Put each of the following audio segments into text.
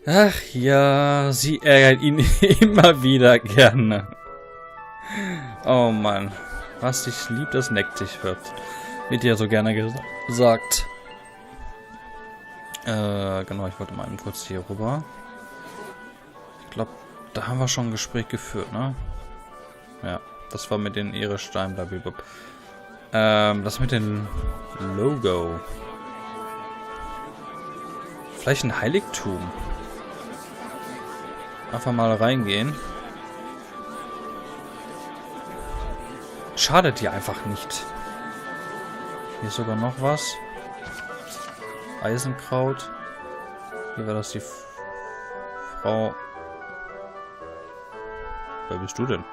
Ach ja, sie ärgert ihn immer wieder gerne. Oh Mann. Was dich liebt, das neckt dich, wird ja so gerne gesagt. Genau, ich wollte mal eben kurz hier rüber. Ich glaube, da haben wir schon ein Gespräch geführt, ne? Ja, das war mit den Ehre-Steinen, blablabla. Das mit dem Logo. Vielleicht ein Heiligtum. Einfach mal reingehen. Schadet dir einfach nicht. Hier ist sogar noch was. Eisenkraut. Hier war das die Frau. Wer bist du denn?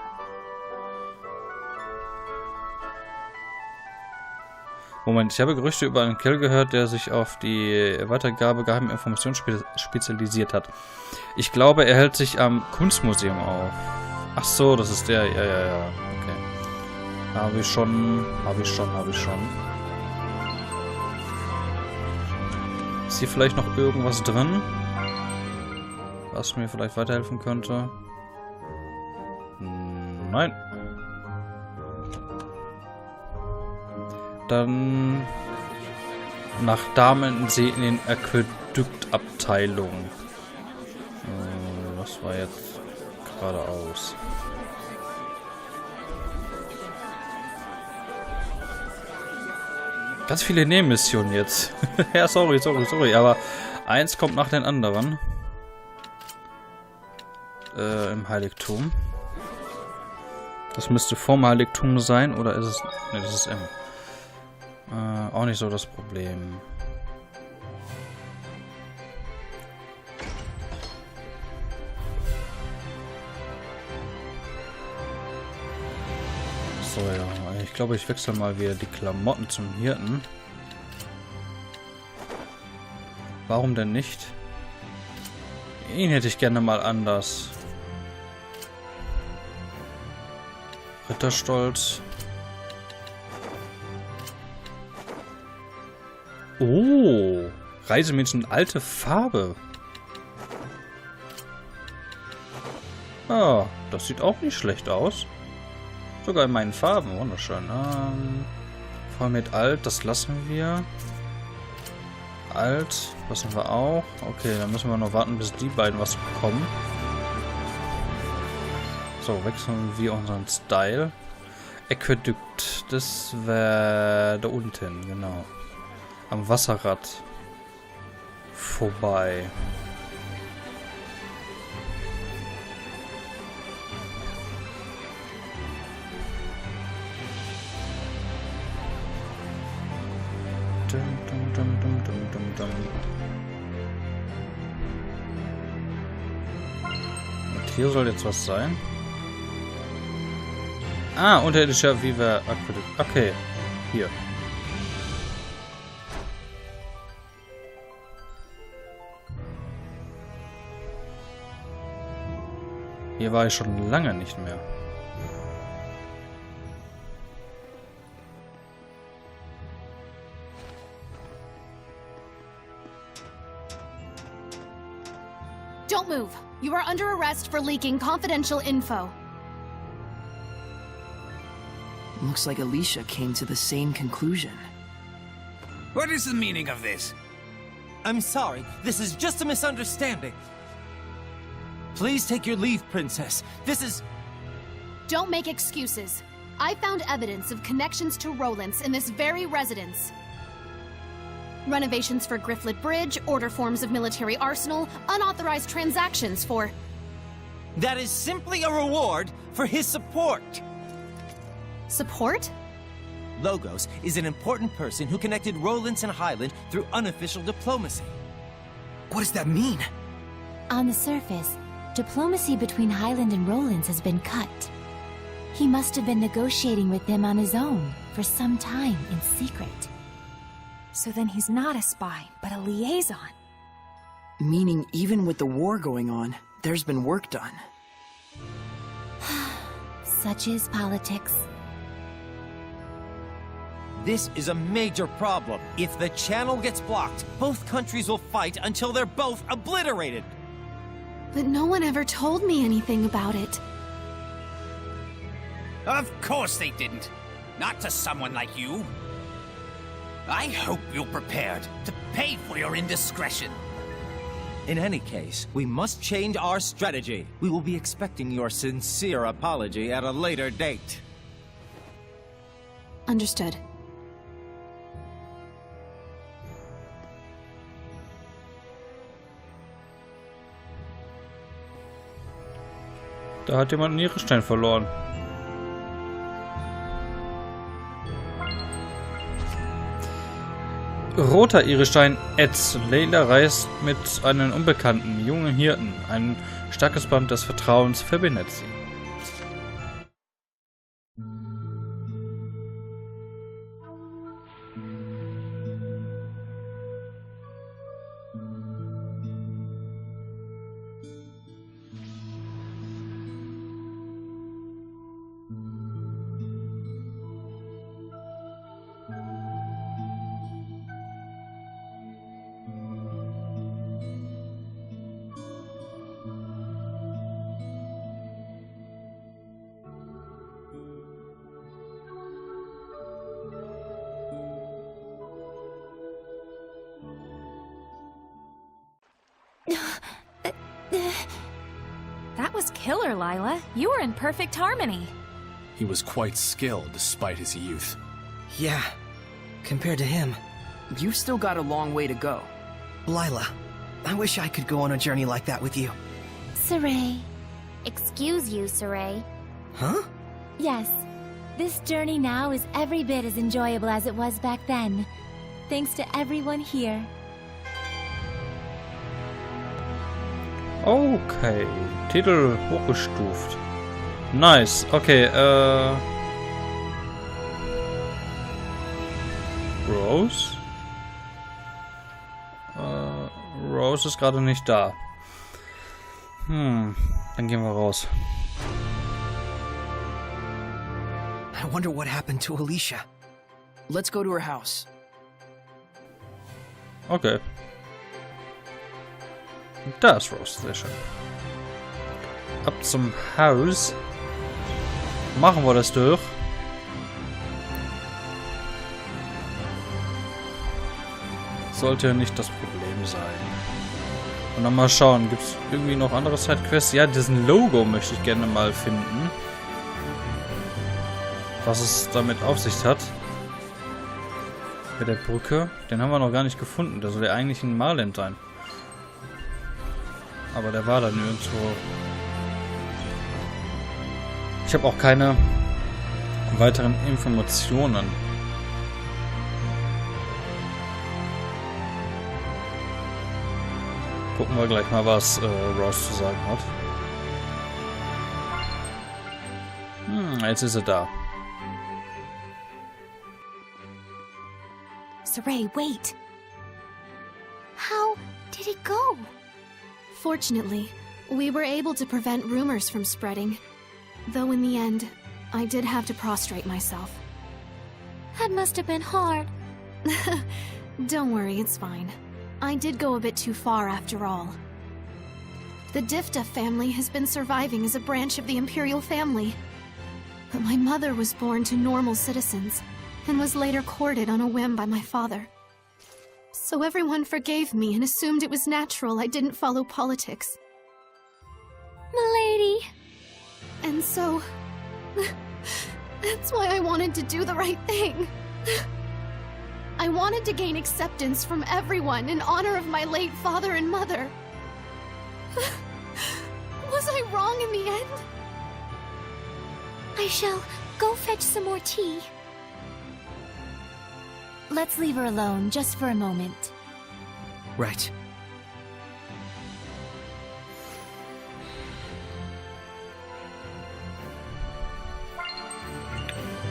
Moment, ich habe Gerüchte über einen Kerl gehört, der sich auf die Weitergabe geheimer Informationen spezialisiert hat. Ich glaube, er hält sich am Kunstmuseum auf. Ach so, das ist der. Ja. Okay. Habe ich schon. Ist hier vielleicht noch irgendwas drin, was mir vielleicht weiterhelfen könnte? Nein. Dann nach Damensee in den Aquäduktabteilung. Was war jetzt geradeaus? Ganz viele Nebenmissionen jetzt. Ja, sorry, aber eins kommt nach den anderen. Im Heiligtum. Das müsste vorm Heiligtum sein, oder ist es... Ne, das ist im... auch nicht so das Problem. So, ja. Ich glaube, ich wechsle mal wieder die Klamotten zum Hirten. Warum denn nicht? Ihn hätte ich gerne mal anders. Ritterstolz. Oh, Reisemädchen alte Farbe. Ah, das sieht auch nicht schlecht aus. Sogar in meinen Farben, wunderschön. Voll mit alt, das lassen wir. Alt, lassen wir auch. Okay, dann müssen wir noch warten, bis die beiden was bekommen. So, wechseln wir unseren Style. Aquädukt, das wäre da unten, genau. Am Wasserrad vorbei. Und hier soll jetzt was sein. Ah, unterirdischer Viva Aquädukt. Okay, hier. Hier war ich schon lange nicht mehr. Don't move. You are under arrest for leaking confidential info. Looks like Alicia came to the same conclusion. What is the meaning of this? I'm sorry, this is just a misunderstanding. Please take your leave, Princess. This is... Don't make excuses. I found evidence of connections to Rollins in this very residence. Renovations for Grifflet Bridge, order forms of military arsenal, unauthorized transactions for... That is simply a reward for his support. Support? Logos is an important person who connected Rollins and Highland through unofficial diplomacy. What does that mean? On the surface, diplomacy between Highland and Rollins has been cut. He must have been negotiating with them on his own for some time in secret. So then he's not a spy, but a liaison. Meaning even with the war going on, there's been work done. Such is politics. This is a major problem. If the channel gets blocked, both countries will fight until they're both obliterated. But no one ever told me anything about it. Of course they didn't. Not to someone like you. I hope you're prepared to pay for your indiscretion. In any case, we must change our strategy. We will be expecting your sincere apology at a later date. Understood. Da hat jemand einen Nierenstein verloren. Roter Irisstein Ed. Lailah reist mit einem unbekannten jungen Hirten. Ein starkes Band des Vertrauens verbindet sie. That was killer, Lailah. You were in perfect harmony. He was quite skilled despite his youth. Yeah, compared to him, you've still got a long way to go. Lailah, I wish I could go on a journey like that with you. Saray. Excuse you, Saray. Huh? Yes. This journey now is every bit as enjoyable as it was back then. Thanks to everyone here. Okay, Titel hochgestuft. Nice, okay, Rose? Rose ist gerade nicht da. Dann gehen wir raus. I wonder what happened to Alicia. Let's go to her house. Okay. Da ist Rose, sehr schön. Ab zum Haus. Machen wir das durch. Sollte nicht das Problem sein. Und dann mal schauen, gibt es irgendwie noch andere Sidequests? Ja, diesen Logo möchte ich gerne mal finden. Was es damit auf sich hat. Bei der Brücke. Den haben wir noch gar nicht gefunden. Der soll ja eigentlich ein Marland sein. Aber der war da nirgendwo. Ich habe auch keine weiteren Informationen. Gucken wir gleich mal, was Rose zu sagen hat. Jetzt ist er da. Saray, wait. How did it go? Fortunately, we were able to prevent rumors from spreading. Though in the end, I did have to prostrate myself. That must have been hard. Don't worry, it's fine. I did go a bit too far after all. The Difta family has been surviving as a branch of the Imperial family. But my mother was born to normal citizens, and was later courted on a whim by my father. So everyone forgave me and assumed it was natural I didn't follow politics. Milady. And so... that's why I wanted to do the right thing. I wanted to gain acceptance from everyone in honor of my late father and mother. Was I wrong in the end? I shall go fetch some more tea. Let's leave her alone, just for a moment. Right.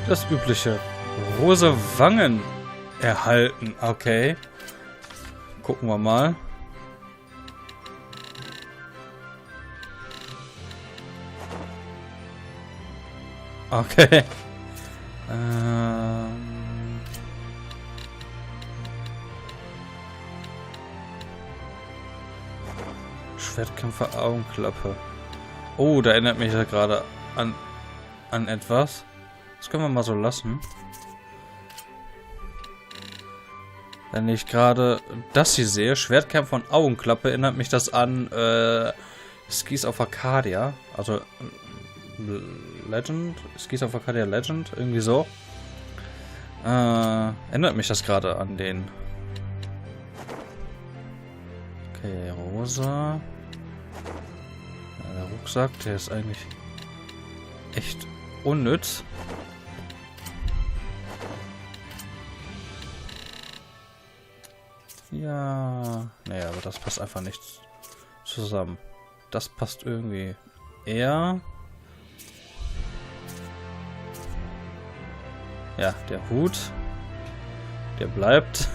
Das übliche. Rosa Wangen erhalten. Okay. Gucken wir mal. Okay. Schwertkämpfer Augenklappe. Oh, da erinnert mich ja gerade an etwas. Das können wir mal so lassen. Wenn ich gerade das hier sehe, Schwertkämpfer und Augenklappe, erinnert mich das an Skis auf Arcadia. Also Legend? Skis auf Arcadia Legend? Irgendwie so. Erinnert mich das gerade an den. Okay, rosa. Ja, der Rucksack, der ist eigentlich echt unnütz. Ja. Naja, aber das passt einfach nicht zusammen. Das passt irgendwie eher. Ja, der Hut. Der bleibt.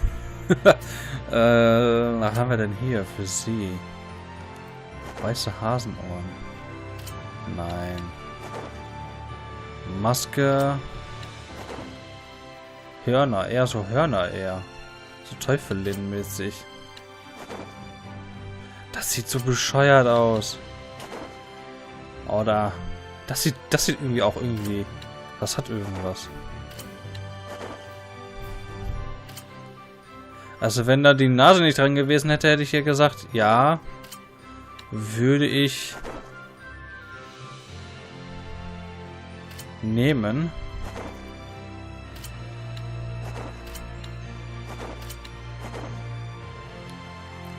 Was haben wir denn hier für sie? Weiße Hasenohren. Nein. Maske. Hörner, eher so Hörner eher. So Teufelin-mäßig. Das sieht so bescheuert aus. Oder das sieht irgendwie auch irgendwie. Das hat irgendwas. Also wenn da die Nase nicht dran gewesen hätte, hätte ich ja gesagt, ja, würde ich nehmen.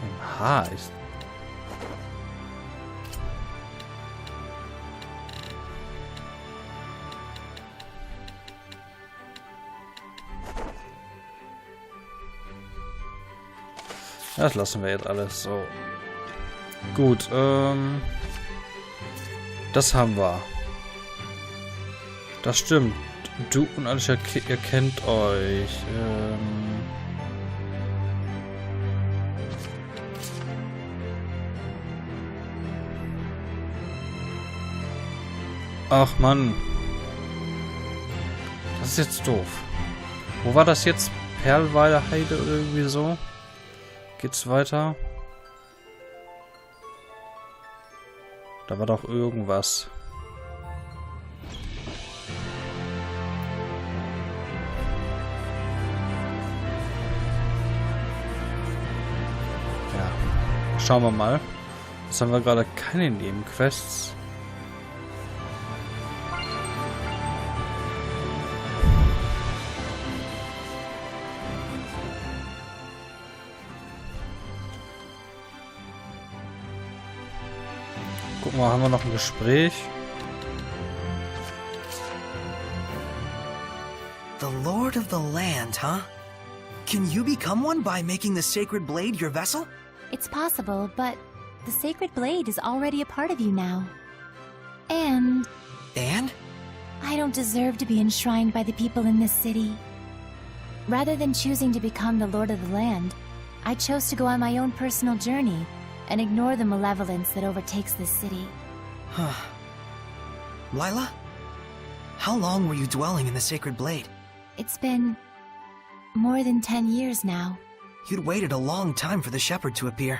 Ein Haar ist... Das lassen wir jetzt alles so. Gut, das haben wir. Das stimmt. Du und Alicia, ihr kennt euch. Ach Mann. Das ist jetzt doof. Wo war das jetzt? Perlweiler Heide oder irgendwie so? Geht's weiter? Da war doch irgendwas. Ja. Schauen wir mal. Jetzt haben wir gerade keine Nebenquests. Guck mal, haben wir noch ein Gespräch? The Lord of the Land, huh? Can you become one by making the sacred blade your vessel? It's possible, but the sacred blade is already a part of you now. And I don't deserve to be enshrined by the people in this city. Rather than choosing to become the Lord of the Land, I chose to go on my own personal journey and ignore the malevolence that overtakes this city. Lailah? How long were you dwelling in the sacred blade? It's been more than 10 years now. You'd waited a long time for the shepherd to appear.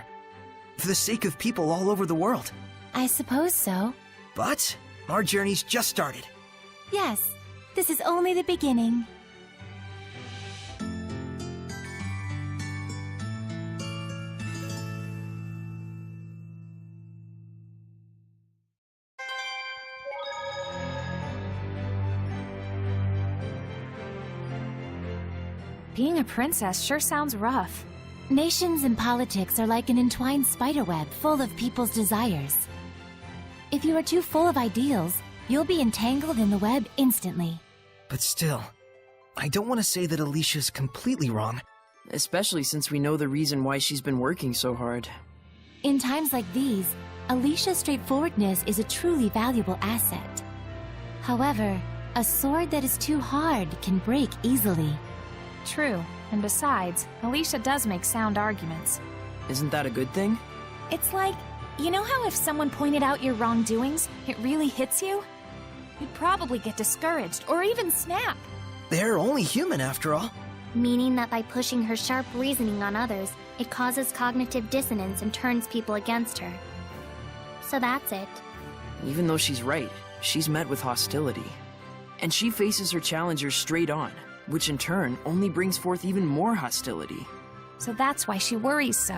For the sake of people all over the world. I suppose so. But our journey's just started. Yes, this is only the beginning. Being a princess sure sounds rough. Nations and politics are like an entwined spiderweb full of people's desires. If you are too full of ideals, you'll be entangled in the web instantly. But still, I don't want to say that Alicia's completely wrong. Especially since we know the reason why she's been working so hard. In times like these, Alicia's straightforwardness is a truly valuable asset. However, a sword that is too hard can break easily. True, and besides, Alicia does make sound arguments. Isn't that a good thing? It's like, you know how if someone pointed out your wrongdoings, it really hits you? You'd probably get discouraged, or even snap. They're only human after all. Meaning that by pushing her sharp reasoning on others, it causes cognitive dissonance and turns people against her. So that's it. Even though she's right, she's met with hostility. And she faces her challengers straight on, which in turn only brings forth even more hostility. So that's why she worries so.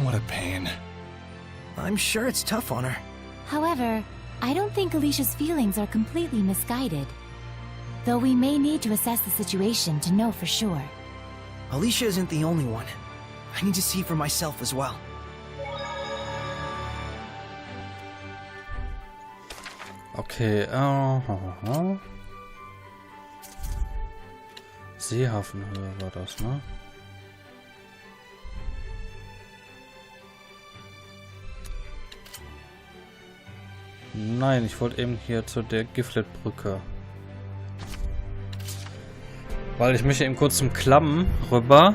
What a pain. I'm sure it's tough on her. However, I don't think Alicia's feelings are completely misguided. Though we may need to assess the situation to know for sure. Alicia isn't the only one. I need to see for myself as well. Okay, Seehafenhöhe war das, ne? Nein, ich wollte eben hier zu der Giflet-Brücke. Weil ich möchte eben kurz zum Klamm rüber.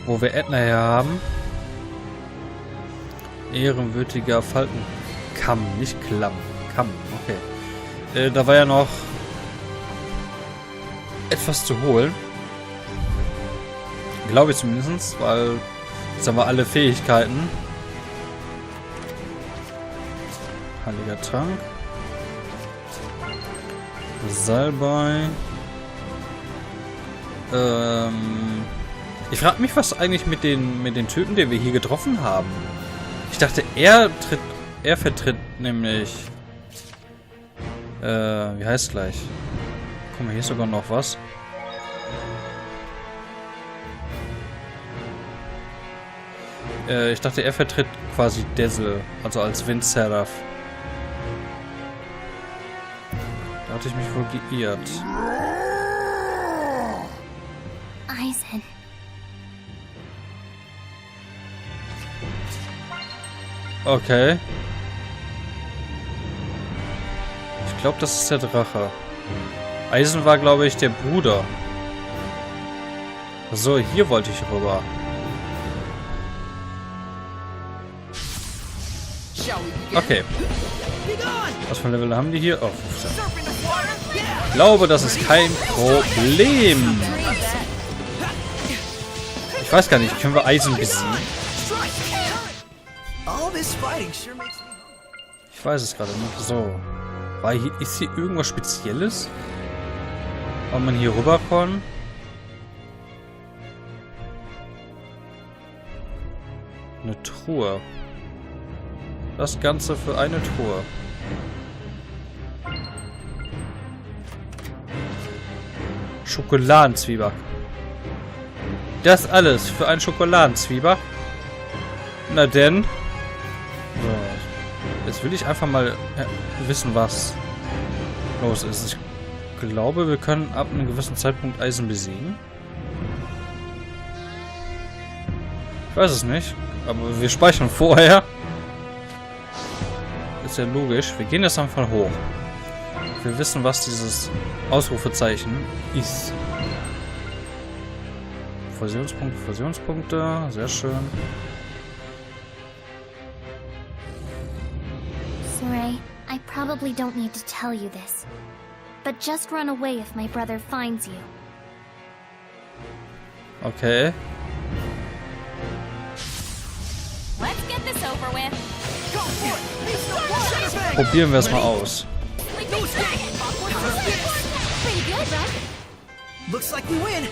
Wo wir Edna her haben. Ehrenwürdiger Falkenkamm, nicht Klamm. Kamm, okay. Da war ja noch etwas zu holen. Glaube ich zumindest, weil jetzt haben wir alle Fähigkeiten. Heiliger Trank. Salbei. Ich frage mich, was eigentlich mit den Typen, den wir hier getroffen haben. Ich dachte, er vertritt nämlich... wie heißt gleich? Guck mal, hier ist sogar noch was. Ich dachte, er vertritt quasi Dessel, also als Windseraph. Da hatte ich mich wohl geirrt. Eisen. Okay. Ich glaube, das ist der Drache. Eisen war, glaube ich, der Bruder. So, hier wollte ich rüber. Okay. Was für ein Level haben die hier? Oh, 15. Ich glaube, das ist kein Problem. Ich weiß gar nicht, können wir Eisen besiegen? Ich weiß es gerade nicht. So. Ist hier irgendwas Spezielles? Ob man hier rüber kann? Eine Truhe. Das Ganze für eine Truhe. Schokoladenzwieback. Das alles für einen Schokoladenzwieback? Na denn. So. Jetzt will ich einfach mal wissen, was los ist. Ich glaube, wir können ab einem gewissen Zeitpunkt Eisen besiegen. Ich weiß es nicht. Aber wir speichern vorher. Ist ja logisch. Wir gehen jetzt einfach hoch. Wir wissen, was dieses Ausrufezeichen ist. Fusionspunkte, Fusionspunkte. Sehr schön. Saray, I probably don't need to tell you this. But just run away if my brother finds you. Okay. Let's get this over with. Probieren wir es mal aus. Looks like we win.